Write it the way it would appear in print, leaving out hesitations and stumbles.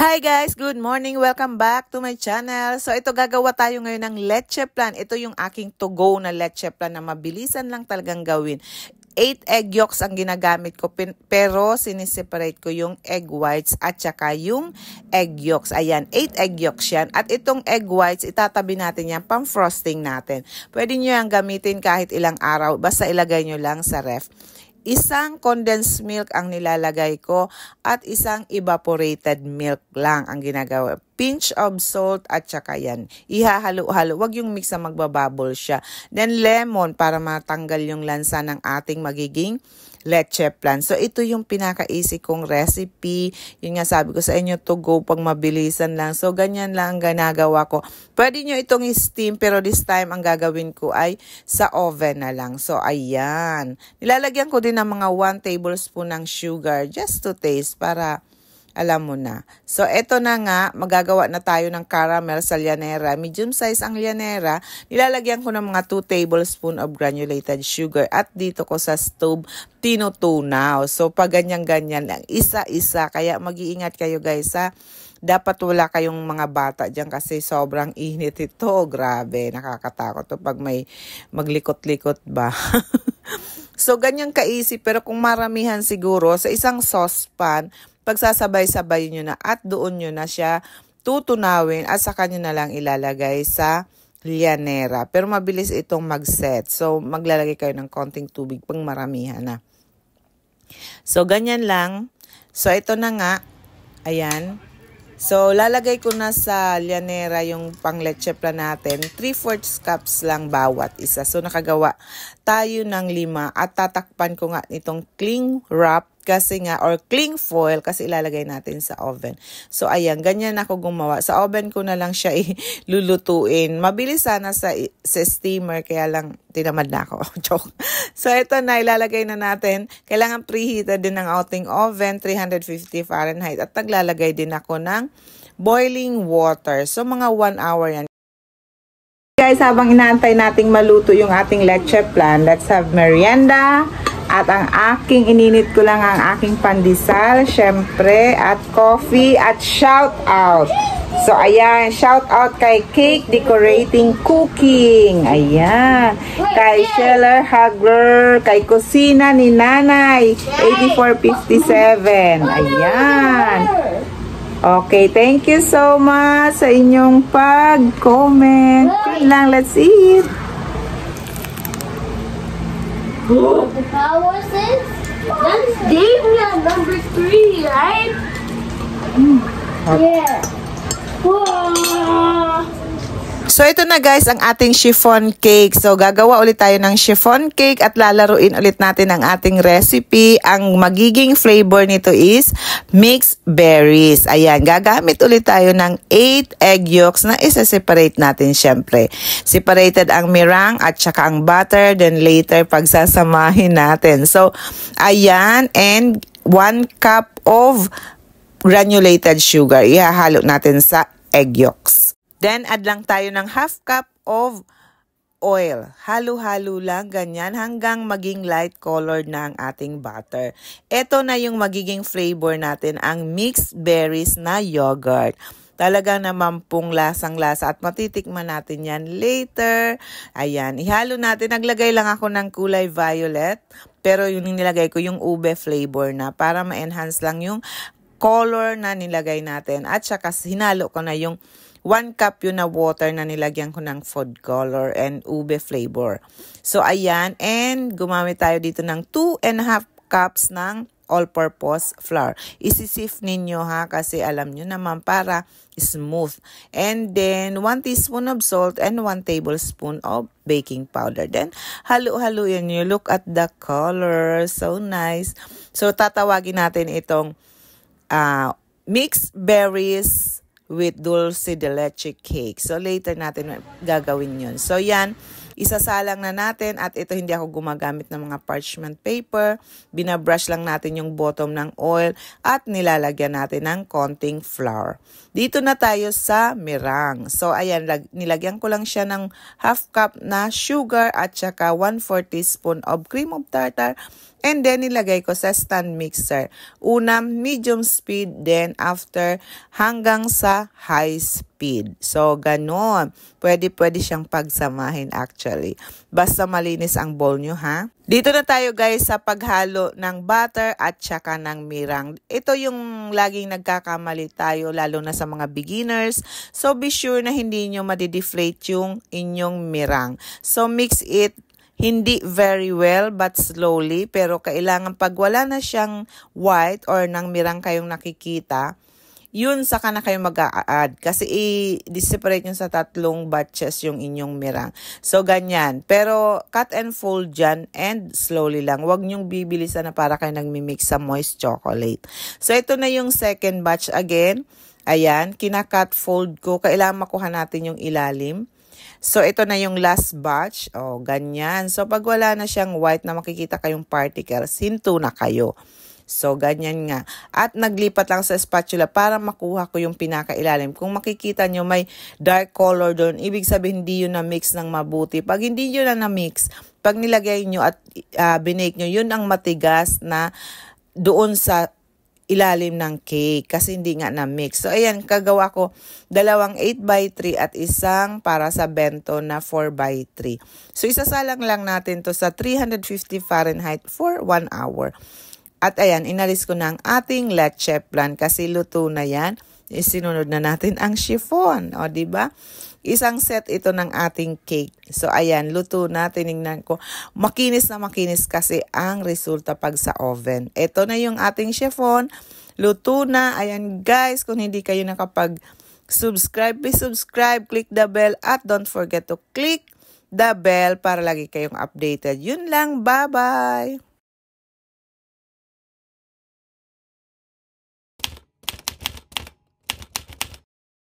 Hi guys! Good morning! Welcome back to my channel. So ito gagawa tayo ngayon ng leche plan. Ito yung aking to go na leche plan na mabilisan lang talagang gawin. 8 egg yolks ang ginagamit ko pero siniseparate ko yung egg whites at saka yung egg yolks. Ayan, 8 egg yolks yan. At itong egg whites, itatabi natin yan pang frosting natin. Pwede nyo yan gamitin kahit ilang araw. Basta ilagay nyo lang sa ref. Isang condensed milk ang nilalagay ko at isang evaporated milk lang ang ginagawa. Pinch of salt at saka yan. Ihahalo-halo. Huwag yung mix na magbabubble siya. Then lemon para matanggal yung lansa ng ating magiging leche plan. So ito yung pinaka-easy kong recipe. Yun nga sabi ko sa inyo, to go pag mabilisan lang. So ganyan lang ang ginagawa ko. Pwede nyo itong steam pero this time ang gagawin ko ay sa oven na lang. So ayan. Nilalagyan ko din ng mga 1 tablespoon ng sugar just to taste para alam mo na. So, eto na nga, magagawa na tayo ng caramel sa llanera. Medium size ang llanera. Nilalagyan ko ng mga 2 tablespoon of granulated sugar. At dito ko sa stove, tinutunaw. So, pag ganyan-ganyan lang, isa-isa. Kaya mag-iingat kayo guys ha. Dapat wala kayong mga bata dyan kasi sobrang init ito. Grabe, nakakatakot to pag may maglikot-likot ba. So, ganyan ka-easy. Pero kung maramihan siguro, sa isang saucepan, pagsasabay-sabay nyo na at doon nyo na siya tutunawin at saka nyo na lang ilalagay sa llanera. Pero mabilis itong mag-set. So, maglalagay kayo ng konting tubig pang maramihan na. So, ganyan lang. So, ito na nga. Ayan. So, lalagay ko na sa llanera yung pang leche plan natin. 3/4 cups lang bawat isa. So, nakagawa tayo ng 5 at tatakpan ko nga nitong cling wrap kasi nga, or cling foil kasi ilalagay natin sa oven. So, ayan, ganyan ako gumawa. Sa oven ko na lang siya lulutuin. Mabilis sana sa steamer, kaya lang tinamad na ako. Joke. So, ito na, ilalagay na natin. Kailangan preheated din ng ating oven, 350 Fahrenheit. At naglalagay din ako ng boiling water. So, mga 1 hour yan. Guys, habang inaantay nating maluto yung ating leche plan, let's have merienda. At ang aking ininit ko lang ang aking pandesal, syempre, at coffee, at shout out. So, ayan, shout out kay Cake Decorating Cooking. Ayan. Kay Sheller Hagler, kay Kusina ni Nanay, 8457. Ayan. Okay, thank you so much sa inyong pag-comment. Yun lang, let's eat. What the power says? That's Davey on number 3, right? Yeah. Whoa. So, ito na guys, ang ating chiffon cake. So, gagawa ulit tayo ng chiffon cake at lalaruin ulit natin ang ating recipe. Ang magiging flavor nito is mixed berries. Ayan, gagamit ulit tayo ng 8 egg yolks na isa-separate natin syempre. Separated ang meringue at saka ang butter. Then later, pagsasamahin natin. So, ayan, and 1 cup of granulated sugar. Ihahalo natin sa egg yolks. Then, add lang tayo ng 1/2 cup of oil. Halo-halo lang, ganyan, hanggang maging light colored na ang ating butter. Ito na yung magiging flavor natin, ang mixed berries na yogurt. Talagang naman pong lasang-lasa at matitikman natin yan later. Ayan, ihalo natin. Naglagay lang ako ng kulay violet, pero yung nilagay ko yung ube flavor na para ma-enhance lang yung color na nilagay natin. At saka hinalo ko na yung 1 cup yun na water na nilagyan ko ng food color and ube flavor. So, ayan. And gumamit tayo dito ng 2.5 cups ng all-purpose flour. Isisift ninyo ha kasi alam nyo naman para smooth. And then, 1 teaspoon of salt and 1 tablespoon of baking powder. Then, halo-halo yan nyo. Look at the color. So nice. So, tatawagin natin itong mixed berries with dulce de leche cake. So, later natin gagawin yun. So, yan. Isasalang na natin at ito hindi ako gumagamit ng mga parchment paper. Binabrush lang natin yung bottom ng oil at nilalagyan natin ng konting flour. Dito na tayo sa meringue. So, ayan, nilagyan ko lang siya ng 1/2 cup na sugar at saka 1/4 teaspoon of cream of tartar And then, nilagay ko sa stand mixer. Una, medium speed, then after, hanggang sa high speed. So, ganon. Pwede siyang pagsamahin actually. Basta malinis ang bowl nyo, ha? Dito na tayo guys sa paghalo ng butter at saka ng mirang. Ito yung laging nagkakamali tayo, lalo na sa mga beginners. So, be sure na hindi nyo madideflate yung inyong mirang. So, mix it. Hindi very well but slowly, pero kailangan pag wala na siyang white or nang mirang kayong nakikita, yun saka na kayo mag-a-add kasi i-separate nyo sa 3 batches yung inyong mirang. So ganyan, pero cut and fold dyan and slowly lang. Huwag nyong bibilisan na para kayo nagmi-mix sa moist chocolate. So ito na yung second batch again. Ayan, kina-cut fold ko. Kailangan makuha natin yung ilalim. So, ito na yung last batch. O, ganyan. So, pag wala na siyang white na makikita kayong particles, hinto na kayo. So, ganyan nga. At naglipat lang sa spatula para makuha ko yung pinakailalim. Kung makikita nyo may dark color doon, ibig sabihin hindi yun na-mix ng mabuti. Pag hindi yun na-mix, pag nilagay nyo at binake nyo, yun ang matigas na doon sa ilalim ng cake kasi hindi nga na-mix. So, ayan, kagawa ko 2 8x3 at isang para sa bento na 4x3. So, isasalang lang natin to sa 350 Fahrenheit for 1 hour. At ayan, inalis ko na ang ating leche flan kasi luto na yan. Isinunod na natin ang chiffon. O, diba? Isang set ito ng ating cake. So, ayan, luto na. Tinignan ko. Makinis na makinis kasi ang resulta pag sa oven. Ito na yung ating chiffon. Luto na. Ayan, guys, kung hindi kayo nakapag-subscribe, please subscribe, click the bell, at don't forget to click the bell para lagi kayong updated. Yun lang. Bye-bye!